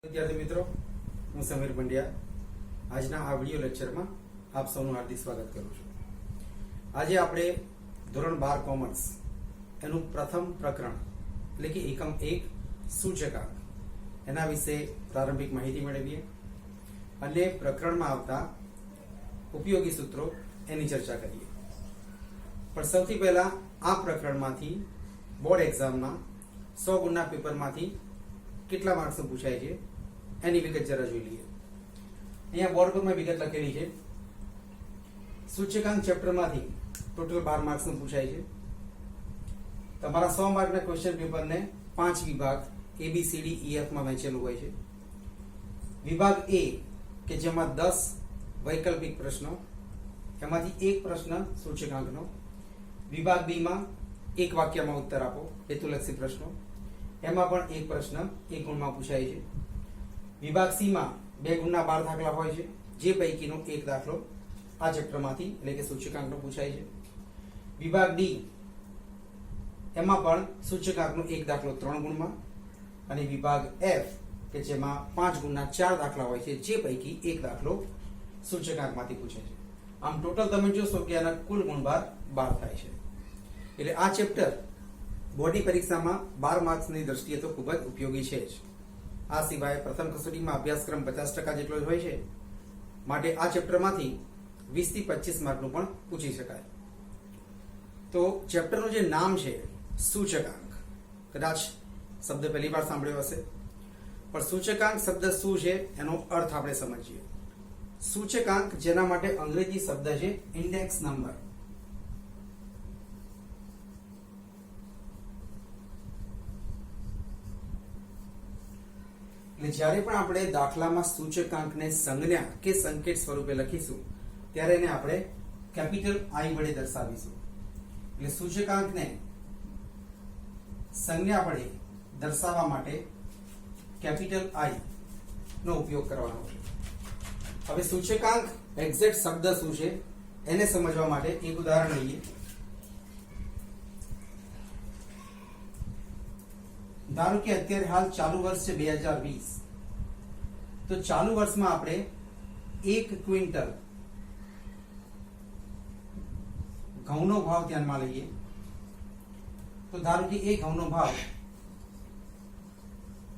विद्यार्थी मित्रों, हूँ समीर पंड्या आज आ विडियो लेक्चर में आप सौનું हार्दिक स्वागत करूँ छूं। आज आपणे ધોરણ 12 કોમર્સ એનું પ્રથમ પ્રકરણ એટલે કે એકમ 1 સૂચકાંક એના વિશે પ્રારંભિક માહિતી મેળવીએ અને પ્રકરણમાં આવતા ઉપયોગી સૂત્રો એની ચર્ચા કરીએ। પણ સૌથી પહેલા આ પ્રકરણમાંથી બોર્ડ એક્ઝામમાં 100 ગુણના પેપરમાંથી કેટલા માર્ક્સ પૂછાય છે એની વિગત જરા જોઈ લઈએ। અહીંયા બોર્ડ પર મેં વિગત લખેલી છે। સૂચકાંક ચેપ્ટરમાંથી टोटल 12 मार्क्स पूछाय है। तमारा 100 मार्क ना क्वेश्चन पेपर ने 5 विभाग ABCDEF में वहेंचेलुं होय छे। विभाग ए के जेमां 10 वैकल्पिक प्रश्नों एमांथी एक प्रश्न सूचकांकनो। विभाग बी में एक वाक्य में उत्तर आपो हेतुलक्षी प्रश्नों एमां पण एक प्रश्न 1 गुण में पूछाय छे। विभाग सी में 2 गुणना 12 दाखला होय छे, जे पैकीनो एक दाखलो आ चेप्टर मांथी એટલે કે સૂચકાંકનો પૂછાય છે। विभाग डी एमां पण सूचकांकनो एक दाखलो 3 गुण में અને विभाग एफ के जेमां 5 गुणना 4 दाखला होय छे, जे पैकी एक दाखलो सूचकांकमांथी पूछे छे। आम टोटल तमे जोशो के आना कुल गुणभार 12 थाय छे। એટલે આ ચેપ્ટર બોર્ડની પરીક્ષામાં 12 માર્ક્સની દ્રષ્ટિએ તો ખૂબ જ ઉપયોગી છે જ। આ સિવાય પ્રથમ કસોટીમાં અભ્યાસક્રમ 50% જેટલો જ હોય છે, માટે આ ચેપ્ટરમાંથી 20 થી 25 માર્કનું પણ પૂછી શકાય। तो चैप्टरનું જે નામ છે સૂચકાંક, કદાચ શબ્દ પહેલી વાર સાંભળ્યો હશે, પણ સૂચકાંક શબ્દ શું છે એનો અર્થ આપણે સમજીએ। સૂચકાંક જેના માટે અંગ્રેજી શબ્દ છે ઇન્ડેક્સ નંબર। એટલે જ્યારે પણ આપણે દાખલામાં સૂચકાંકને સંજ્ઞા કે સંકેત સ્વરૂપે લખીશું ત્યારે એને આપણે કેપિટલ આઈ વડે દર્શાવીશું। એટલે સૂચકાંકને સંજ્ઞા વડે દર્શાવવા માટે કેપિટલ આઈ નો ઉપયોગ કરવાનો છે। હવે સૂચકાંક એક્ઝેક્ટ શબ્દ શું છે એને સમજવા માટે એક ઉદાહરણ લઈએ। ધારો કે અત્યારે હાલ ચાલુ વર્ષ છે 2020, તો ચાલુ વર્ષમાં આપણે 1 ક્વિન્ટલ ઘઉંનો ભાવ ધ્યાનમાં લઈએ તો ધારો કે એ ઘઉંનો ભાવ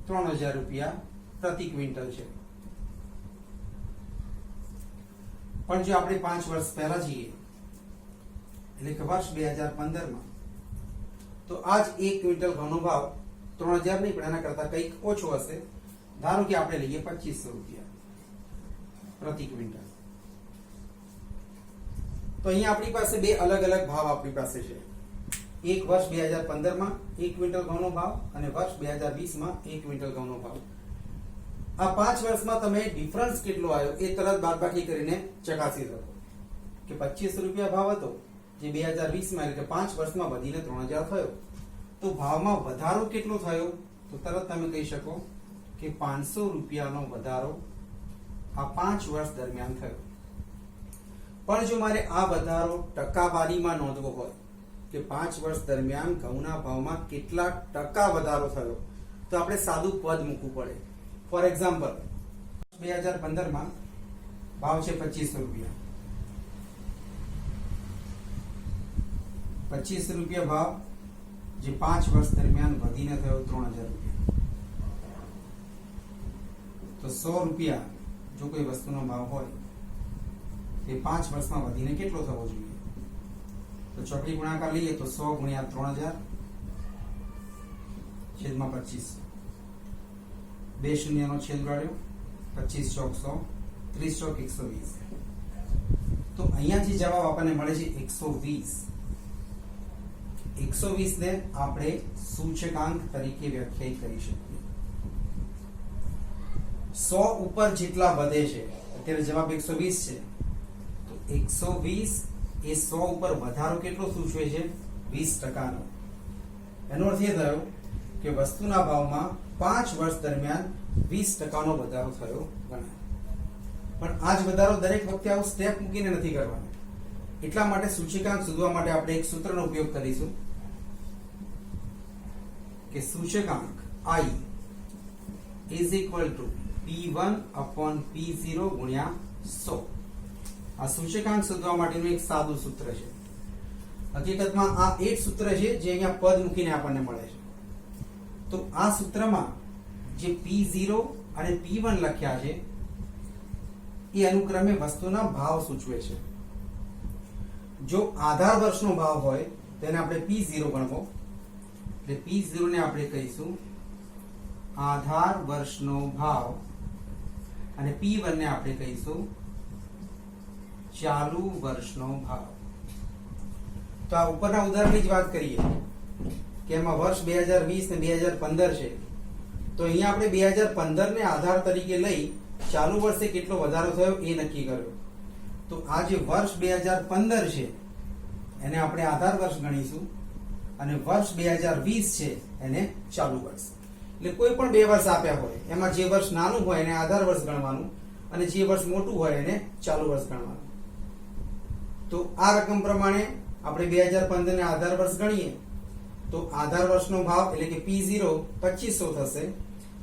3000 રૂપિયા પ્રતિ ક્વિન્ટલ છે। પણ જો આપણે 5 વર્ષ પહેલા જઈએ એટલે કે વર્ષ 2015 માં, તો આજ 1 ક્વિન્ટલ ઘઉંનો ભાવ 3000 નહીં પણ એના કરતા કંઈક ઓછો હશે। ધારો કે આપણે લઈએ 2500 રૂપિયા પ્રતિ ક્વિન્ટલ। तो अहीं अपनी पासे बे अलग अलग भाव अपनी पासे छे। एक वर्ष 2015 में 1 क्विंटल घऊनो भाव અને વર્ષ 2020 में 1 क्विंटल घऊनो भाव। आ 5 वर्ष में तमे डिफरन्स કેટલો આવ્યો એ તરત બાદબાકી કરીને ચકાસી શકો કે 2500 રૂપિયા ભાવ હતો જે 2020 માં એટલે કે 5 વર્ષમાં વધીને 3000 થયો, તો ભાવમાં વધારો કેટલો થયો તો તરત તમે કહી શકો કે 500 રૂપિયાનો વધારો આ 5 વર્ષ દરમિયાન થયો। પણ જો મારે આ વધારો ટકાવારીમાં નોંધવો હોય કે 5 વર્ષ દરમિયાન ઘઉંના ભાવમાં કેટલા ટકા વધારો થયો, તો આપણે સાદું પદ મૂકવું પડે। ફોર એક્ઝામ્પલ 2015 માં ભાવ છે 2500 રૂપિયા, 2500 રૂપિયા ભાવ જે 5 વર્ષ દરમિયાન વધીને થયો 3000 રૂપિયા, તો 100 રૂપિયા જો કોઈ વસ્તુનો ભાવ હોય એ 5 વર્ષમાં વધીને કેટલો થવો જોઈએ, તો ચોકડી ગુણાકાર લઈએ તો 100 ગુણ્યા 3000 છેદમાં 25, 2 શૂન્યનો છેદ ઉડાડ્યો, 25 ચોક 100, 30 ચોક 120, તો અહીંયાથી જવાબ આપણને મળે છે 120। 120 ને આપણે સૂચકાંક તરીકે વ્યાખ્યાયિત કરી શકીએ। 100 ઉપર જેટલા વધે છે, અત્યારે જવાબ 120 છે, 120 એ 100 ઉપર વધારો કેટલો સૂચવે છે 20%નો। એનો અર્થ એ થયો કે વસ્તુના ભાવમાં 5 વર્ષ દરમિયાન 20%નો વધારો થયો ગણાય। પણ આ જ વધારો દરેક વખતે આવું સ્ટેપ મૂકીને નથી કરવાનો। એટલા માટે સૂચકાંક શોધવા માટે આપણે એક સૂત્રનો ઉપયોગ કરીશું કે સૂચકાંક I is equal to P1 upon P0 ગુણ્યા 100. આ સૂચકાંક શોધવા માટેનું એક સાદું સૂત્ર છે. હકીકતમાં આ એક સૂત્ર છે જે અહીંયા પદ મૂકીને આપણને મળે છે. તો આ સૂત્રમાં જે P0 અને P1 લખ્યા છે એ અનુક્રમે વસ્તુના ભાવ સૂચવે છે. જો આધાર વર્ષનો ભાવ હોય તેને આપણે P0 ગણવો, એટલે P0 ને આપણે કહીશું આધાર વર્ષનો ભાવ અને P1 ને આપણે કહીશું ચાલુ વર્ષનો ભાવ. તો આ ઉપરના ઉદાહરણની જ વાત કરીએ કે એમાં વર્ષ 2020 ને 2015 છે, તો અહીંયા આપણે 2015 ને આધાર તરીકે લઈ ચાલુ વર્ષે કેટલો વધારો થયો એ નક્કી કર્યો. તો આ જે વર્ષ 2015 છે એને આપણે આધાર વર્ષ ગણીશું અને વર્ષ 2020 છે એને ચાલુ વર્ષ. એટલે કોઈ પણ બે વર્ષ આપ્યા હોય એમાં જે વર્ષ નાનું હોય એને આધાર વર્ષ ગણવાનું અને જે વર્ષ મોટું હોય એને ચાલુ વર્ષ ગણવાનું. તો આ રકમ પ્રમાણે આપણે 2015 ને આધાર વર્ષ ગણીએ તો આધાર વર્ષનો ભાવ એટલે કે P0 2500 થશે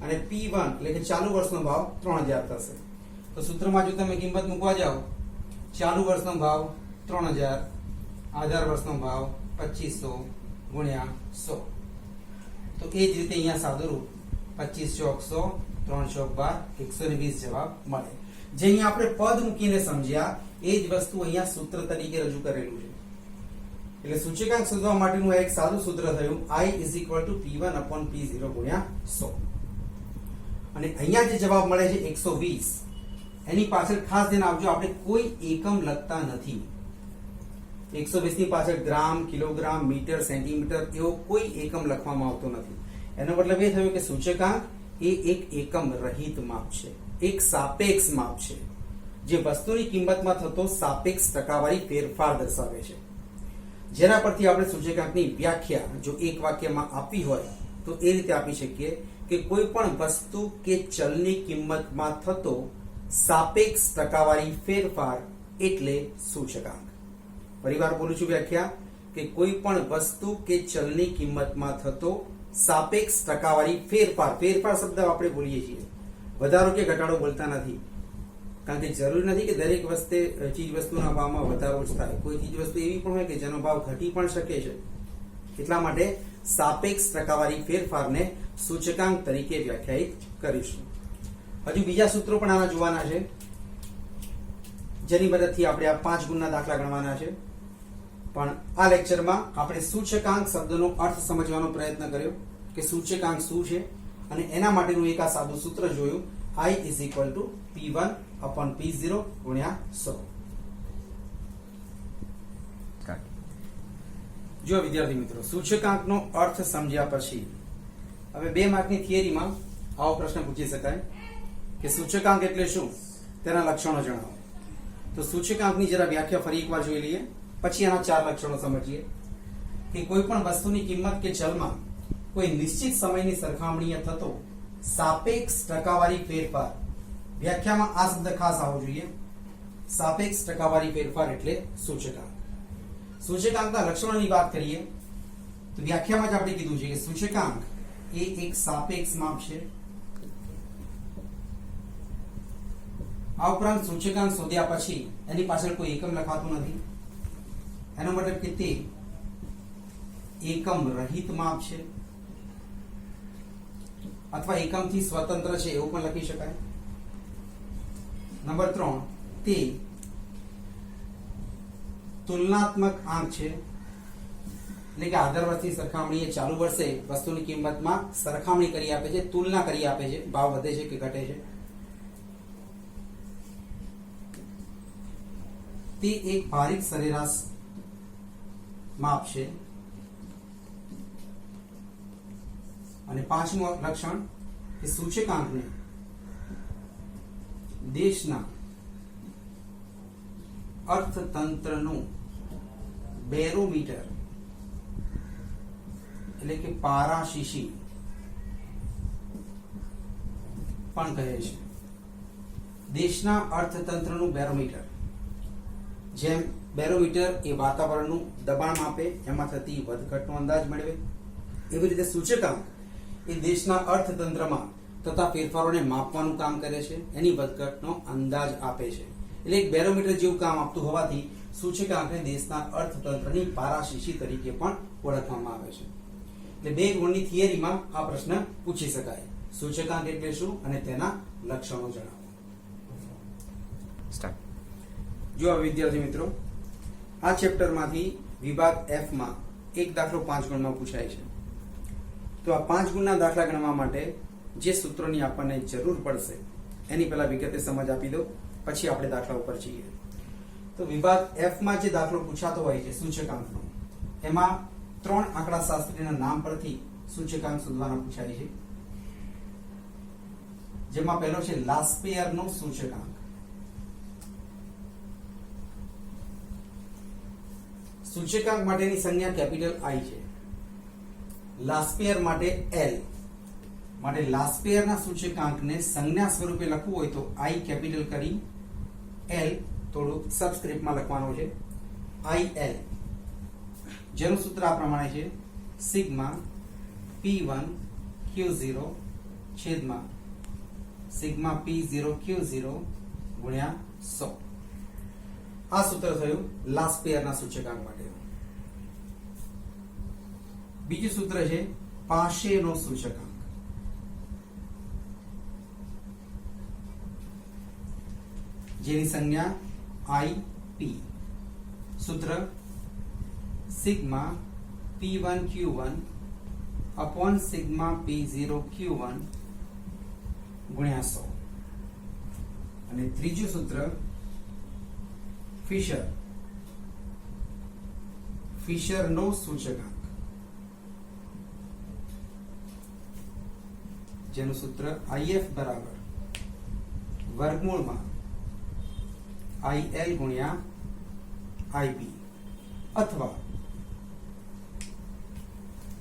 અને P1 એટલે કે ચાલુ વર્ષનો ભાવ 3000 થશે. તો સૂત્રમાં જો તમે કિંમત મૂકવા જાઓ, ચાલુ વર્ષનો ભાવ 3000, આધાર વર્ષનો ભાવ 2500 ગુણ્યા 100. તો એ જ રીતે અહીંયા સાદુરૂપ 25 ચોક 100, 3 ચોક 12, 120 જવાબ મળે. જે અહીંયા આપણે પદ મૂકીને સમજ્યા એ જ વસ્તુ અહીંયા સૂત્ર તરીકે રજૂ કરેલું છે. એટલે સૂચકાંક શોધવા માટેનું એક સાદું સૂત્ર થયું I is equal to P1 upon P0 ગુણ્યા 100. અને અહીંયા જે જવાબ મળે છે 120, એની પાછળ ખાસ ધ્યાન આપજો, આપણે કોઈ એકમ લખતા નથી. 120 ની પાછળ ગ્રામ, કિલોગ્રામ, મીટર, સેન્ટીમીટર એવો કોઈ એકમ લખવામાં આવતો નથી. એનો મતલબ એ થયો કે સૂચકાંક એ એક એકમ રહિત માપ છે, એક સાપેક્ષ માપ છે, જે વસ્તુની કિંમતમાં થતો સાપેક્ષ ટકાવારી ફેરફાર દર્શાવે છે. જેના પરથી આપણે સૂચકાંકની વ્યાખ્યા જો એક વાક્યમાં આપી હોય તો એ રીતે આપી શકીએ કે કોઈ પણ વસ્તુ કે ચલની કિંમતમાં થતો સાપેક્ષ ટકાવારી ફેરફાર એટલે સૂચકાંક. ફરીવાર બોલું છું વ્યાખ્યા કે કોઈ પણ વસ્તુ કે ચલની કિંમતમાં થતો સાપેક્ષ ટકાવારી ફેરફાર. ફેરફાર શબ્દ આપણે બોલીએ છીએ, વધારો કે ઘટાડો બોલતા નથી, કારણ કે જરૂરી નથી કે દરેક ચીજ વસ્તુના ભાવમાં વધારો જ થાય. કોઈ ચીજ વસ્તુ એવી પણ હોય કે જેનો ભાવ ઘટી પણ શકે છે. એટલા માટે સાપેક્ષ ટકાવારી ફેરફારને સૂચકાંક તરીકે વ્યાખ્યાયિત કરીશું. હજુ બીજા સૂત્રો પણ આના જોવાના છે, જેની મદદથી આપણે આ 5 ગુણના દાખલા ગણવાના છે. પણ આ લેક્ચરમાં આપણે સૂચકાંક શબ્દનો અર્થ સમજવાનો પ્રયત્ન કર્યો કે સૂચકાંક શું છે અને એના માટેનું એક આ સાદું સૂત્ર જોયું I is equal to P1 upon P0 ગુણ્યા 100. જો વિદ્યાર્થી મિત્રો, સૂચકાંકનો અર્થ સમજ્યા પછી હવે 2 માર્કની થિયરીમાં આવો પ્રશ્ન પૂછી શકાય કે સૂચકાંક એટલે શું, તેના લક્ષણો જણાવો. તો સૂચકાંકની જરા વ્યાખ્યા ફરી એકવાર જોઈ લઈએ, પછી આના 4 લક્ષણો સમજીએ. કે કોઈ પણ વસ્તુની કિંમત કે ચલમાં કોઈ નિશ્ચિત સમયની સરખામણીએ થતો સાપેક્ષ ટકાવારી ફેરફાર. વ્યાખ્યામાં આ શબ્દ ખાસ આવવો જોઈએ, સાપેક્ષ ટકાવારી ફેરફાર એટલે સૂચકાંક. સૂચકાંકના લક્ષણોની વાત કરીએ તો વ્યાખ્યામાં જ આપણે કીધું છે કે સૂચકાંક એ એક સાપેક્ષ માપ છે. આ ઉપરાંત સૂચકાંક શોધ્યા પછી એની પાછળ કોઈ એકમ લખાતું નથી. એનો મતલબ કે તે એકમ રહિત માપ છે અથવા એકમથી સ્વતંત્ર છે એવું પણ લખી શકાય. નંબર 3, તે તુલનાત્મક આંક છે, એટલે કે આધાર વર્ષની સરખામણીએ ચાલુ વર્ષે વસ્તુની કિંમતમાં સરખામણી કરી આપે છે, તુલના કરી આપે છે, ભાવ વધે છે કે ઘટે છે. તે એક ભારિત સરેરાશ માપ છે. અને 5મું લક્ષણ કે સૂચકાંકને દેશના અર્થતંત્રનું બેરોમીટર એટલે કે પારાશીશી પણ કહે છે. દેશના અર્થતંત્રનું બેરોમીટર, જેમ બેરોમીટર એ વાતાવરણનું દબાણ માપે, એમાં થતી વધઘટનો અંદાજ મેળવે, એવી રીતે સૂચકાંક એ દેશના અર્થતંત્રમાં તથા ફેરફારોને માપવાનું કામ કરે છે, એની વધઘટનો અંદાજ આપે છે. એટલે એક બેરોમીટર જેવું કામ આપતું હોવાથી સૂચકાંકને દેશના અર્થતંત્રની પારાશીશી તરીકે પણ ઓળખવામાં આવે છે. એટલે 2 ગુણની થિયરીમાં આ પ્રશ્ન પૂછી શકાય. સૂચકાંક એટલે શું અને તેના લક્ષણો જણાવો. જો આ વિદ્યાર્થી મિત્રો, આ ચેપ્ટરમાંથી વિભાગ F માં એક દાખલો 5 ગુણમાં પૂછાય છે. તો આ 5 ગુણના દાખલા ગણવા માટે જે સૂત્રોની આપણને જરૂર પડશે એની પહેલા વિગતે સમજ આપી દો, પછી આપણે દાખલા ઉપર જઈએ. તો વિભાગ F માં જે દાખલો પૂછાતો હોય છે સૂચકાંકનો, એમાં 3 આંકડા શાસ્ત્રીના નામ પરથી સૂચકાંક શોધવાના પૂછાય છે. જેમાં પહેલો છે લાસ્પેયરનો સૂચકાંક. સૂચકાંક માટેની સંજ્ઞા કેપિટલ I છે, લાસ્પેયર માટે L. માટે લાસ્પેયરના સૂચકાંકને સંજ્ઞા સ્વરૂપે લખવું હોય તો I કેપિટલ કરી L થોડું સબસ્ક્રિપ્ટમાં લખવાનું છે, IL. જેનું સૂત્ર આ પ્રમાણે છે, સિગ્મા P1 Q0 છેદમાં સિગ્મા P0 Q0 ગુણ્યા 100. આ સૂત્ર થયું લાસ્પેયરના સૂચકાંક માટે. બીજું સૂત્ર છે પાશેનો સૂચકાંક. જેની સંજ્ઞા IP. સૂત્ર sigma P1 Q1 upon sigma P0 Q1 ગુણ્યા 100. અને ત્રીજું સૂત્ર ફિશરનો સૂચકાંક. જેનું સૂત્ર IF બરાબર વર્ગમૂળમાં IL ગુણ્યા IP. અથવા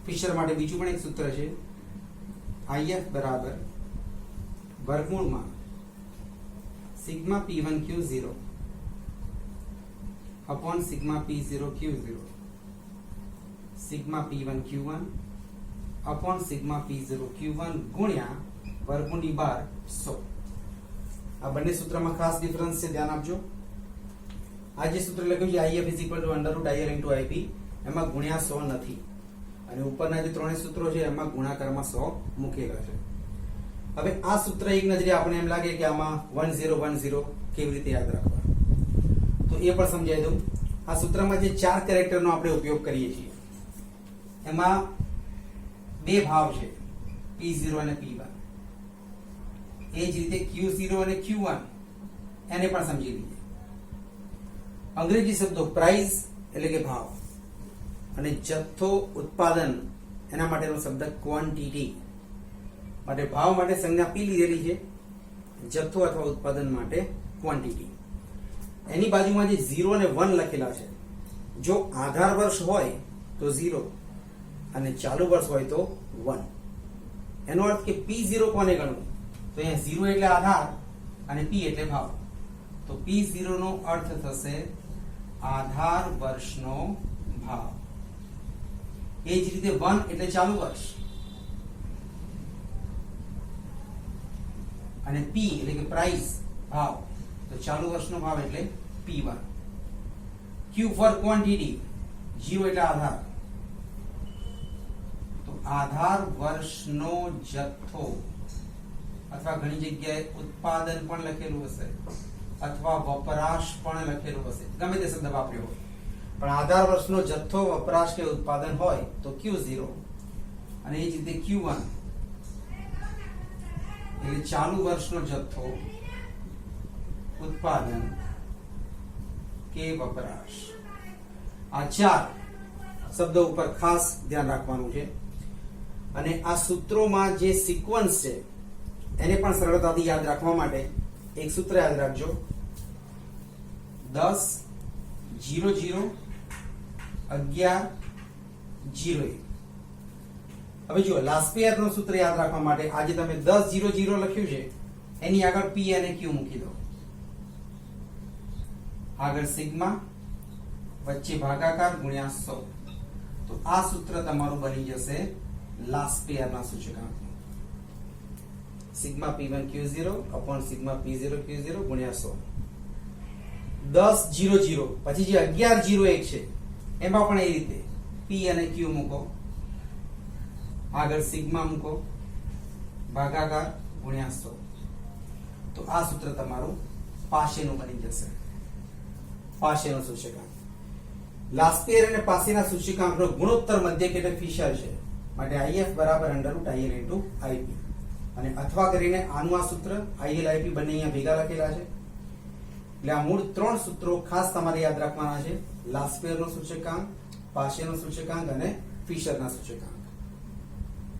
ફિશર માટે બીજું પણ એક સૂત્ર છે, IF બરાબર વર્ગમૂળમાં sigma P1 Q0 upon sigma P0 Q0 sigma P1 Q1 upon sigma P0 Q1 गुણ્યા વર્ગમૂળની 12 100. આ બંને સૂત્રમાં ખાસ ડિફરન્સ છે, ધ્યાન આપજો. આ જે સૂત્ર લખ્યું છે IF = √IL * IP, એમાં ગુણ્યા 100 નથી, અને ઉપરના જે ત્રણેય સૂત્રો છે એમાં ગુણાકારમાં 100 મૂકેલા છે. હવે આ સૂત્ર એક નજરે આપણે એમ લાગે કે આમાં 1010 કેવી રીતે યાદ રાખવા, તો એ પણ સમજાવી દઉં. આ સૂત્રમાં જે 4 કેરેક્ટરનો આપણે ઉપયોગ કરીએ છીએ એમાં 2 ભાવ છે, P0 અને P1. એ જ રીતે Q0 અને Q1 એને પણ સમજી લઈએ. અંગ્રેજી શબ્દો પ્રાઇસ એટલે કે ભાવ અને જથ્થો ઉત્પાદન એના માટેનો શબ્દ ક્વોન્ટિટી. માટે ભાવ માટે સંજ્ઞા P લીધેલી છે, જથ્થો અથવા ઉત્પાદન માટે ક્વોન્ટિટી. એની બાજુમાં જે 0 અને 1 લખેલા છે, જો આધાર વર્ષ હોય તો 0 અને ચાલુ વર્ષ હોય તો 1. એનો અર્થ કે P0 કોને ગણવું, તો અહીંયા 0 એટલે આધાર અને P એટલે ભાવ. તો P0 નો અર્થ થશે આધાર વર્ષનો ભાવ. એ જ રીતે 1 એટલે ચાલુ વર્ષ અને P એટલે કે પ્રાઇસ ભાવ, તો ચાલુ વર્ષનો ભાવ એટલે P1. Q ફોર ક્વોન્ટિટી, 0 એટલે આધાર, તો આધાર વર્ષનો જથ્થો, અથવા ઘણી જગ્યાએ ઉત્પાદન પણ લખેલું હશે અથવા વપરાશ પણ લખેલું હશે, ગમે તે શબ્દ વાપર્યો હોય, પણ આધાર વર્ષનો જથ્થો, વપરાશ કે ઉત્પાદન હોય તો Q0. અને એ જ રીતે Q1 એટલે ચાલુ વર્ષનો જથ્થો, ઉત્પાદન કે વપરાશ. આ 4 શબ્દો ઉપર ખાસ ધ્યાન રાખવાનું છે. અને આ સૂત્રોમાં જે સિક્વન્સ છે એને પણ સરળતાથી યાદ રાખવા માટે એક સૂત્ર યાદ રાખજો, 10 0 0 11 0 1. હવે જુઓ, લાસ્પેયરનું સૂત્ર યાદ રાખવા માટે આજે તમે 10 0 0 લખ્યું છે, એની આગળ P અને Q મૂકી દો, આગળ સિગ્મા, વચ્ચે ભાગાકાર ગુણ્યા 100. તો આ સૂત્ર તમારું બની જશે લાસ્પેયરના સૂચકાંકનું. Sigma P1 Q0 upon sigma P0 Q0 ગુણ્યા 100 10 0 0 પછી જે 11 0 1 છે એમાં પણ એ રીતે P અને Q મૂકો, આગળ સિગ્મા મૂકો, ભાગાકાર ગુણ્યા 100. તો આ સૂત્ર તમારું પાસેનું બની જશે. પાસેનો સૂચકાંક લાસ્પેર અને પાસેના સૂચકાંકનો ગુણોત્તર મધ્યક એટલે ફિશર છે, માટે IF બરાબર √IL * IP, અને અથવા કરીને આનું આ સૂત્ર IL IP બંને અહીંયા ભેગા લખેલા છે. એટલે આ મૂળ 3 સૂત્રો ખાસ તમારે યાદ રાખવાના છે: લાસ્પેરનો સૂચકાંક, પાસેનો સૂચકાંક અને ફિશરના સૂચકાંક.